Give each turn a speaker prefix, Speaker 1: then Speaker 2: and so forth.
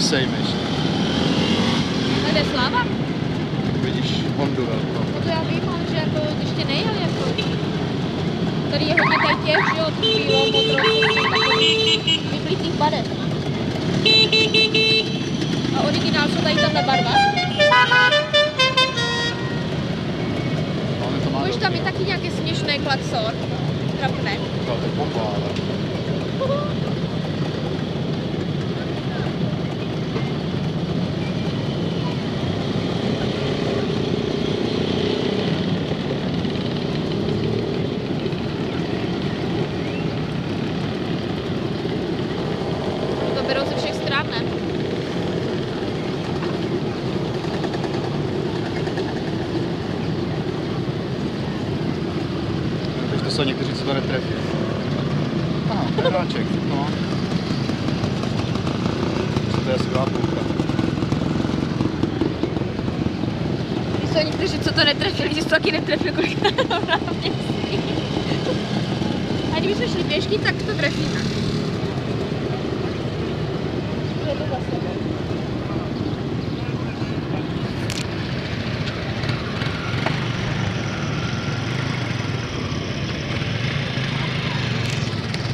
Speaker 1: sejmeš.
Speaker 2: A kde Sláva?
Speaker 1: Vidíš Hondu velkou.
Speaker 2: No to já vím, ale že jako ještě nejel jako. Tady je hodně tady těch, že jo, bílou, modrou, takových vyplitých barev. A originál jsou tady tahle barva. Už tam je taky nějaké směšné klaxor. Trapné.
Speaker 1: To je bomba, ale.
Speaker 2: To berou ze všech stran, ne?
Speaker 1: To jsou někteří, co to netrefí. Aha, pedáček, no. To je skvělá půlka.
Speaker 2: Jsou někteří, co to netrefili, že to taky netrefili kolikrát na měsíc. A kdybychom šli pěšky, tak to trefíme.